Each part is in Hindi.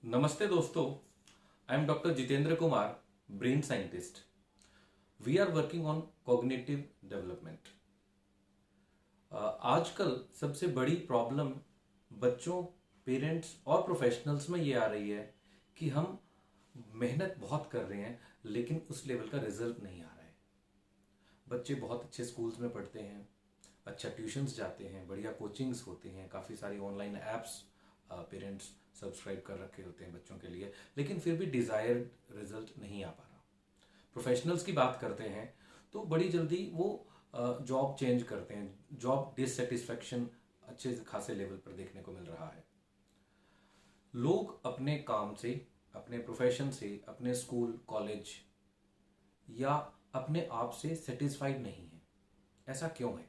नमस्ते दोस्तों, I am doctor Jitendra Kumar, brain scientist. We are working on cognitive development. आजकल सबसे बड़ी प्रॉब्लम बच्चों, पेरेंट्स और प्रोफेशनल्स में ये आ रही है कि हम मेहनत बहुत कर रहे हैं लेकिन उस लेवल का रिजल्ट नहीं आ रहा है। बच्चे बहुत अच्छे स्कूल्स में पढ़ते हैं, अच्छा ट्यूशन्स जाते हैं, बढ़िया कोचिंग्स होते हैं, काफ़ी सारी ऑनलाइन ऐप्स पेरेंट्स सब्सक्राइब कर रखे होते हैं बच्चों के लिए, लेकिन फिर भी डिज़ायर्ड रिजल्ट नहीं आ पा रहा। प्रोफेशनल्स की बात करते हैं तो बड़ी जल्दी वो जॉब चेंज करते हैं, जॉब डिससेटिस्फैक्शन अच्छे खासे लेवल पर देखने को मिल रहा है। लोग अपने काम से, अपने प्रोफेशन से, अपने स्कूल कॉलेज या अपने आप से सेटिस्फाइड नहीं है। ऐसा क्यों है?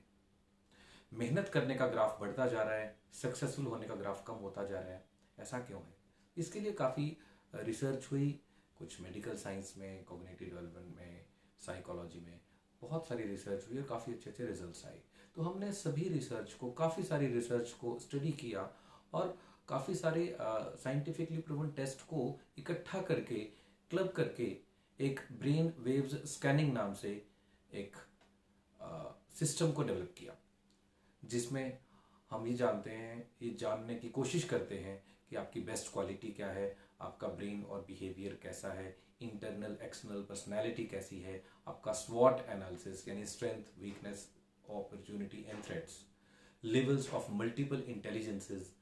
मेहनत करने का ग्राफ बढ़ता जा रहा है, सक्सेसफुल होने का ग्राफ कम होता जा रहा है। ऐसा क्यों है? इसके लिए काफ़ी रिसर्च हुई, कुछ मेडिकल साइंस में, कॉग्निटिव डेवलपमेंट में, साइकोलॉजी में बहुत सारी रिसर्च हुई और काफ़ी अच्छे अच्छे रिजल्ट्स आए। तो हमने काफ़ी सारी रिसर्च को स्टडी किया और काफ़ी सारे साइंटिफिकली प्रूवन टेस्ट को इकट्ठा करके, क्लब करके एक ब्रेन वेव्स स्कैनिंग नाम से एक सिस्टम को डेवलप किया, जिसमें हम ये जानने की कोशिश करते हैं कि आपकी बेस्ट क्वालिटी क्या है, आपका ब्रेन और बिहेवियर कैसा है, इंटरनल एक्सटर्नल पर्सनैलिटी कैसी है, आपका स्वॉट एनालिसिस यानी strength, weakness, opportunity and threats, levels of multiple intelligences,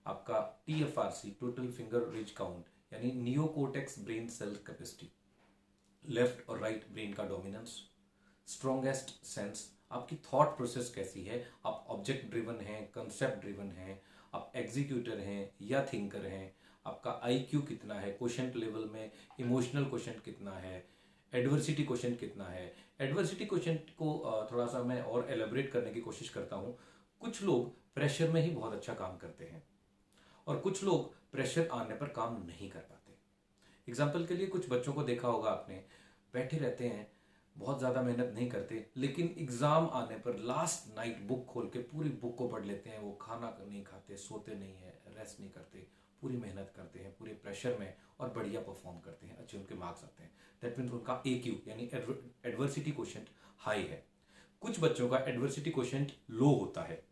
आपका TFRC total finger ridge count यानी neocortex brain cell capacity, left और राइट ब्रेन का डोमिनेंस, स्ट्रॉन्गेस्ट सेंस, आपकी थॉट प्रोसेस कैसी है, आप ऑब्जेक्ट ड्रिवन हैं, कंसेप्ट ड्रिवन हैं, आप एग्जीक्यूटर हैं या थिंकर हैं, आपका IQ कितना है, क्वोशंट लेवल में इमोशनल क्वोशंट कितना है, एडवर्सिटी क्वोशंट कितना है। एडवर्सिटी क्वोशंट को थोड़ा सा मैं और एलेबरेट करने की कोशिश करता हूँ। कुछ लोग प्रेशर में ही बहुत अच्छा काम करते हैं और कुछ लोग प्रेशर आने पर काम नहीं कर पाते। एग्जाम्पल के लिए कुछ बच्चों को देखा होगा आपने, बैठे रहते हैं, बहुत ज़्यादा मेहनत नहीं करते, लेकिन एग्ज़ाम आने पर लास्ट नाइट बुक खोल के पूरी बुक को पढ़ लेते हैं। वो खाना नहीं खाते, सोते नहीं है, रेस्ट नहीं करते, पूरी मेहनत करते हैं पूरे प्रेशर में और बढ़िया परफॉर्म करते हैं, अच्छे उनके मार्क्स आते हैं। दैट मीन्स उनका AQ यानी एडवर्सिटी क्वोशंट हाई है। कुछ बच्चों का एडवर्सिटी क्वोशंट लो होता है।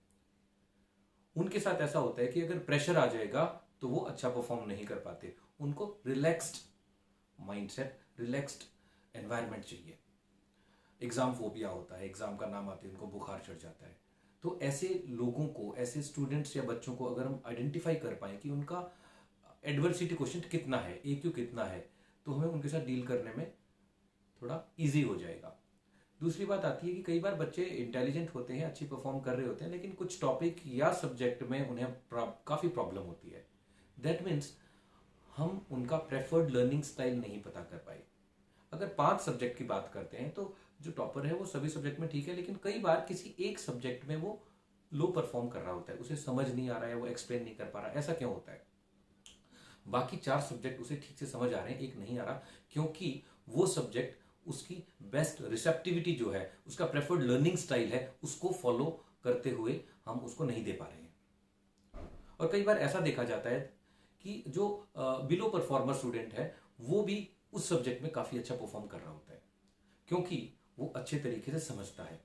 उनके साथ ऐसा होता है कि अगर प्रेशर आ जाएगा तो वो अच्छा परफॉर्म नहीं कर पाते। उनको रिलैक्स्ड माइंडसेट, रिलैक्स्ड एनवायरनमेंट चाहिए। एग्जाम फोबिया होता है, एग्जाम का नाम आते ही उनको बुखार चढ़ जाता है। तो ऐसे लोगों को, ऐसे स्टूडेंट्स या बच्चों को अगर हम आइडेंटिफाई कर पाए कि उनका एडवर्सिटी क्वोशंट कितना है, AQ कितना है, तो हमें उनके साथ डील करने में थोड़ा इजी हो जाएगा। दूसरी बात आती है कि कई बार बच्चे इंटेलिजेंट होते हैं, अच्छी परफॉर्म कर रहे होते हैं, लेकिन कुछ टॉपिक या सब्जेक्ट में उन्हें काफ़ी प्रॉब्लम होती है। दैट मीन्स हम उनका प्रेफर्ड लर्निंग स्टाइल नहीं पता कर पाए। अगर 5 सब्जेक्ट की बात करते हैं तो जो टॉपर है वो सभी सब्जेक्ट में ठीक है, लेकिन कई बार किसी एक सब्जेक्ट में वो लो परफॉर्म कर रहा होता है, उसे समझ नहीं आ रहा है, वो एक्सप्लेन नहीं कर पा रहा। ऐसा क्यों होता है? बाकी 4 सब्जेक्ट उसे ठीक से समझ आ रहे हैं, एक नहीं आ रहा, क्योंकि वो सब्जेक्ट उसकी बेस्ट रिसेप्टिविटी जो है, उसका प्रेफर्ड लर्निंग स्टाइल है, उसको फॉलो करते हुए हम उसको नहीं दे पा रहे हैं। और कई बार ऐसा देखा जाता है कि जो बिलो परफॉर्मर स्टूडेंट है वो भी उस सब्जेक्ट में काफ़ी अच्छा परफॉर्म कर रहा होता है, क्योंकि वो अच्छे तरीके से समझता है।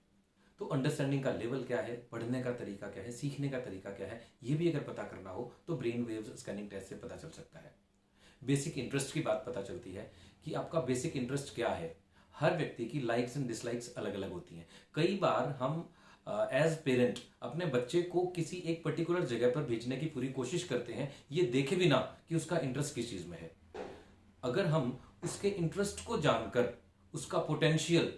तो अंडरस्टैंडिंग का लेवल क्या है, पढ़ने का तरीका क्या है, सीखने का तरीका क्या है, ये भी अगर पता करना हो तो ब्रेन वेव्स स्कैनिंग टेस्ट से पता चल सकता है। बेसिक इंटरेस्ट की बात पता चलती है कि आपका बेसिक इंटरेस्ट क्या है। हर व्यक्ति की लाइक्स एंड डिसलाइक्स अलग अलग होती हैं। कई बार हम एज पेरेंट अपने बच्चे को किसी एक पर्टिकुलर जगह पर भेजने की पूरी कोशिश करते हैं, ये देखे बिना कि उसका इंटरेस्ट किस चीज़ में है। अगर हम उसके इंटरेस्ट को जानकर, उसका पोटेंशियल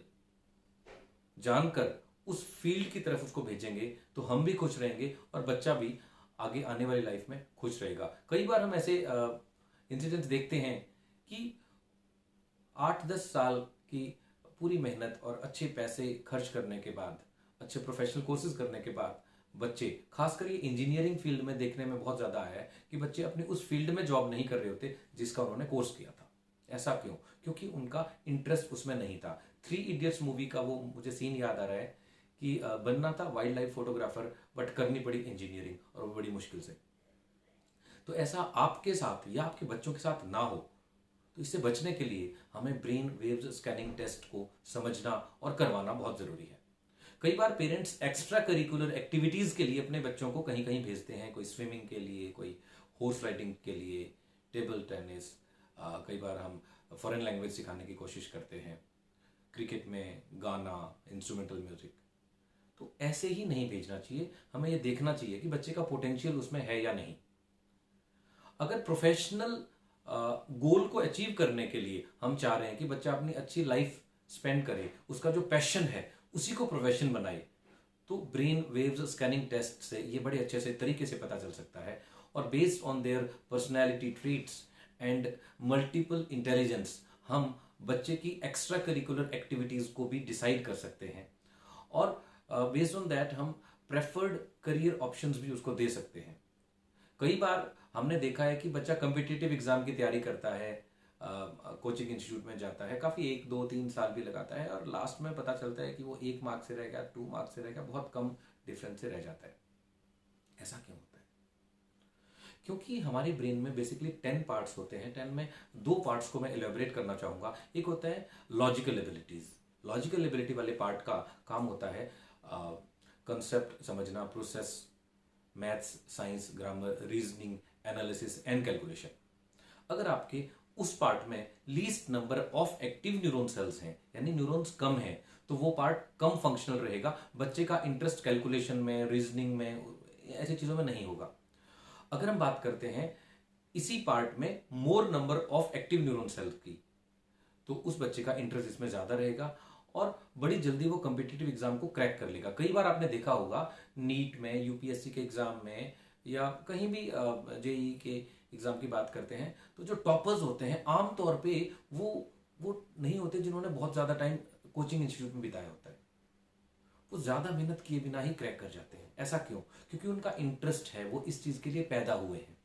जानकर उस फील्ड की तरफ उसको भेजेंगे तो हम भी खुश रहेंगे और बच्चा भी आगे आने वाली लाइफ में खुश रहेगा। कई बार हम ऐसे इंसिडेंट्स देखते हैं कि 8-10 साल की पूरी मेहनत और अच्छे पैसे खर्च करने के बाद, अच्छे प्रोफेशनल कोर्सेज करने के बाद बच्चे, खासकर ये इंजीनियरिंग फील्ड में देखने में बहुत ज़्यादा आया है कि बच्चे अपनी उस फील्ड में जॉब नहीं कर रहे होते जिसका उन्होंने कोर्स किया था। ऐसा क्यों? क्योंकि उनका इंटरेस्ट उसमें नहीं था। 3 इडियट्स मूवी का वो मुझे सीन याद आ रहा है कि बनना था वाइल्ड लाइफ फोटोग्राफर, बट करनी पड़ी इंजीनियरिंग और वो बड़ी मुश्किल से। तो ऐसा आपके साथ या आपके बच्चों के साथ ना हो, तो इससे बचने के लिए हमें ब्रेन वेव्स स्कैनिंग टेस्ट को समझना और करवाना बहुत ज़रूरी है। कई बार पेरेंट्स एक्स्ट्रा करिकुलर एक्टिविटीज़ के लिए अपने बच्चों को कहीं कहीं भेजते हैं, कोई स्विमिंग के लिए, कोई हॉर्स राइडिंग के लिए, टेबल टेनिस, कई बार हम फॉरेन लैंग्वेज सिखाने की कोशिश करते हैं, क्रिकेट में गाना, इंस्ट्रूमेंटल म्यूजिक। तो ऐसे ही नहीं भेजना चाहिए, हमें ये देखना चाहिए कि बच्चे का पोटेंशियल उसमें है या नहीं। अगर प्रोफेशनल गोल को अचीव करने के लिए हम चाह रहे हैं कि बच्चा अपनी अच्छी लाइफ स्पेंड करे, उसका जो पैशन है उसी को प्रोफेशन बनाए, तो ब्रेन वेव्स स्कैनिंग टेस्ट से ये बड़े अच्छे से तरीके से पता चल सकता है। और based on their personality treats and multiple intelligence हम बच्चे की एक्स्ट्रा करिकुलर एक्टिविटीज़ को भी डिसाइड कर सकते हैं, और बेस्ड ऑन दैट हम प्रेफर्ड करियर ऑप्शंस भी उसको दे सकते हैं। कई बार हमने देखा है कि बच्चा कम्पिटिटिव एग्जाम की तैयारी करता है, कोचिंग इंस्टीट्यूट में जाता है, काफ़ी 1 2 3 साल भी लगाता है, और लास्ट में पता चलता है कि वो 1 मार्क्स से रह गया, 2 मार्क्स से रह गया, बहुत कम डिफरेंस से रह जाता है। ऐसा क्यों होता है? क्योंकि हमारी ब्रेन में बेसिकली 10 पार्ट्स होते हैं। 10 में 2 पार्ट्स को मैं एलेबोरेट करना चाहूँगा। एक होता है लॉजिकल एबिलिटीज़। लॉजिकल एबिलिटी वाले पार्ट का काम होता है कंसेप्ट समझना, process, maths, science, grammar, reasoning, analysis and calculation. अगर आपके उस पार्ट में least number of active neuron cells हैं, यानी न्यूरॉन्स कम हैं, तो वो पार्ट कम फंक्शनल रहेगा। बच्चे का इंटरेस्ट कैलकुलेशन में, रीजनिंग में, ऐसी चीज़ों में नहीं होगा। अगर हम बात करते हैं इसी पार्ट में मोर number of active neuron cells की, तो उस बच्चे का इंटरेस्ट इसमें ज़्यादा रहेगा और बड़ी जल्दी वो कम्पिटिटिव एग्जाम को क्रैक कर लेगा। कई बार आपने देखा होगा नीट में, यूपीएससी के एग्जाम में, या कहीं भी जेईई के एग्जाम की बात करते हैं, तो जो टॉपर्स होते हैं आमतौर पे वो नहीं होते जिन्होंने बहुत ज़्यादा टाइम कोचिंग इंस्टीट्यूट में बिताया होता है। वो ज़्यादा मेहनत किए बिना ही क्रैक कर जाते हैं। ऐसा क्यों? क्योंकि उनका इंटरेस्ट है, वो इस चीज़ के लिए पैदा हुए हैं।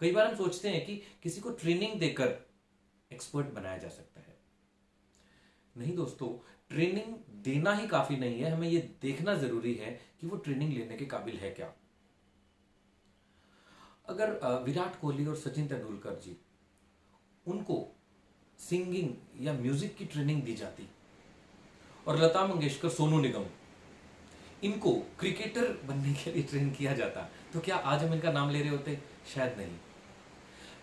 कई बार हम सोचते हैं कि किसी को ट्रेनिंग देकर एक्सपर्ट बनाया जा सकता है। नहीं दोस्तों, ट्रेनिंग देना ही काफी नहीं है, हमें यह देखना जरूरी है कि वो ट्रेनिंग लेने के काबिल है क्या। अगर विराट कोहली और सचिन तेंदुलकर जी, उनको सिंगिंग या म्यूजिक की ट्रेनिंग दी जाती, और लता मंगेशकर, सोनू निगम, इनको क्रिकेटर बनने के लिए ट्रेन किया जाता, तो क्या आज हम इनका नाम ले रहे होते? शायद नहीं।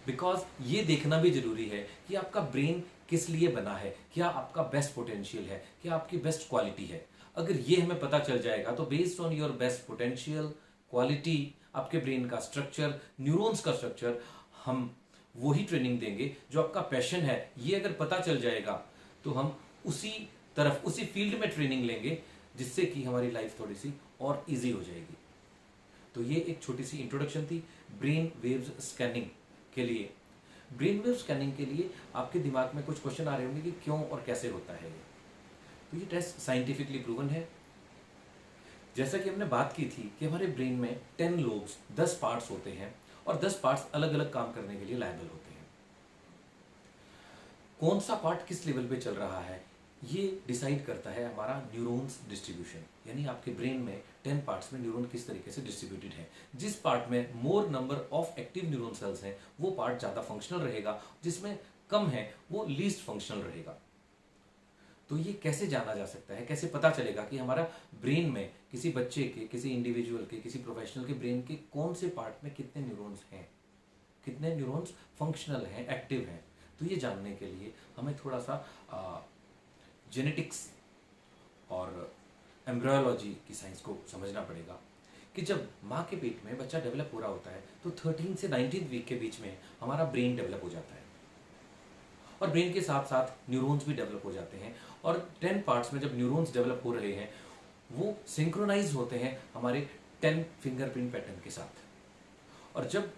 बिकॉज ये देखना भी जरूरी है कि आपका ब्रेन किस लिए बना है, क्या आपका बेस्ट पोटेंशियल है, क्या आपकी बेस्ट क्वालिटी है। अगर ये हमें पता चल जाएगा तो based on your best potential, quality, आपके ब्रेन का स्ट्रक्चर, न्यूरॉन्स का स्ट्रक्चर, हम वही ट्रेनिंग देंगे जो आपका पैशन है। ये अगर पता चल जाएगा तो हम उसी तरफ, उसी फील्ड में ट्रेनिंग लेंगे, जिससे कि हमारी लाइफ थोड़ी सी और इजी हो जाएगी। तो ये एक छोटी सी इंट्रोडक्शन थी ब्रेन वेव्स स्कैनिंग के लिए। ब्रेन वेव स्कैनिंग के लिए आपके दिमाग में कुछ क्वेश्चन आ रहे होंगे कि क्यों और कैसे होता है ये। तो ये टेस्ट साइंटिफिकली प्रूवन है। जैसा कि हमने बात की थी कि हमारे ब्रेन में 10 लोब्स, 10 पार्ट्स होते हैं, और 10 पार्ट्स अलग अलग काम करने के लिए लायबल होते हैं। कौन सा पार्ट किस लेवल पे चल रहा है ये डिसाइड करता है हमारा न्यूरॉन्स डिस्ट्रीब्यूशन, यानी आपके ब्रेन में 10 पार्ट्स में न्यूरॉन किस तरीके से डिस्ट्रीब्यूटेड है। जिस पार्ट में मोर number of active neuron cells हैं वो पार्ट ज़्यादा फंक्शनल रहेगा, जिसमें कम है वो लीस्ट फंक्शनल रहेगा। तो ये कैसे जाना जा सकता है, कैसे पता चलेगा कि हमारा ब्रेन में किसी बच्चे के, किसी इंडिविजुअल के, किसी प्रोफेशनल के ब्रेन के कौन से पार्ट में कितने न्यूरॉन्स हैं, कितने न्यूरॉन्स फंक्शनल हैं, एक्टिव हैं। तो ये जानने के लिए हमें थोड़ा सा जेनेटिक्स और एम्ब्रायोलॉजी की साइंस को समझना पड़ेगा कि जब माँ के पेट में बच्चा डेवलप हो रहा होता है तो 13 से 19 वीक के बीच में हमारा ब्रेन डेवलप हो जाता है, और ब्रेन के साथ साथ न्यूरॉन्स भी डेवलप हो जाते हैं। और 10 पार्ट्स में जब न्यूरॉन्स डेवलप हो रहे हैं वो सिंक्रोनाइज होते हैं हमारे 10 फिंगरप्रिंट पैटर्न के साथ। और जब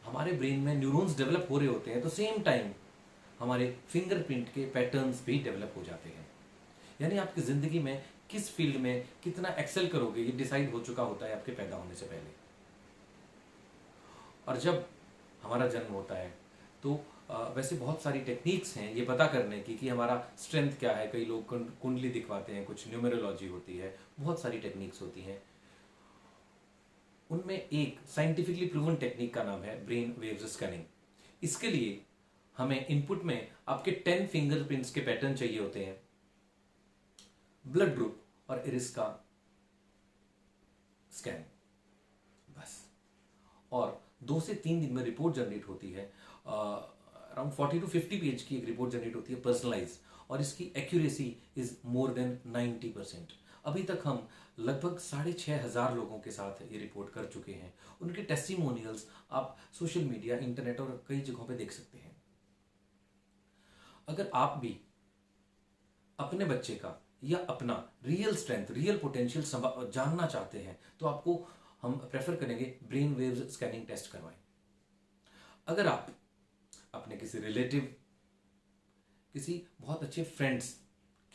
हमारे ब्रेन में न्यूरॉन्स डेवलप हो रहे होते हैं तो सेम टाइम हमारे फिंगरप्रिंट के पैटर्न्स भी डेवलप हो जाते हैं। यानी आपकी ज़िंदगी में किस फील्ड में कितना एक्सेल करोगे ये डिसाइड हो चुका होता है आपके पैदा होने से पहले। और जब हमारा जन्म होता है तो वैसे बहुत सारी टेक्निक्स हैं ये पता करने की कि हमारा स्ट्रेंथ क्या है। कई लोग कुंडली दिखवाते हैं, कुछ न्यूमेरोलॉजी होती है, बहुत सारी टेक्निक्स होती हैं। उनमें एक साइंटिफिकली प्रूवन टेक्निक का नाम है ब्रेन वेव्स स्कैनिंग। इसके लिए हमें इनपुट में आपके 10 फिंगरप्रिंट्स के पैटर्न चाहिए होते हैं, ब्लड ग्रुप और इरिस का स्कैन, बस। और 2 से 3 दिन में रिपोर्ट जनरेट होती है। अराउंड 40 to 50 पेज की एक रिपोर्ट जनरेट होती है, पर्सनलाइज, और इसकी एक्यूरेसी इज मोर देन 90%। अभी तक हम लगभग 6,500 लोगों के साथ ये रिपोर्ट कर चुके हैं। उनके टेस्टिमोनियल्स आप सोशल मीडिया, इंटरनेट और कई जगहों पे देख सकते हैं। अगर आप भी अपने बच्चे का या अपना रियल स्ट्रेंथ, रियल पोटेंशियल जानना चाहते हैं तो आपको हम प्रेफर करेंगे ब्रेन वेव्स स्कैनिंग टेस्ट करवाएं। अगर आप अपने किसी रिलेटिव, किसी बहुत अच्छे फ्रेंड्स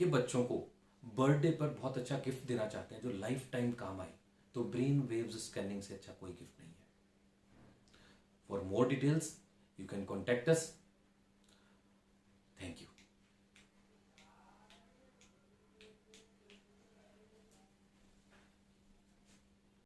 के बच्चों को बर्थडे पर बहुत अच्छा गिफ्ट देना चाहते हैं जो लाइफ टाइम काम आए, तो ब्रेन वेव्स स्कैनिंग से अच्छा कोई गिफ्ट नहीं है। For more details you can contact us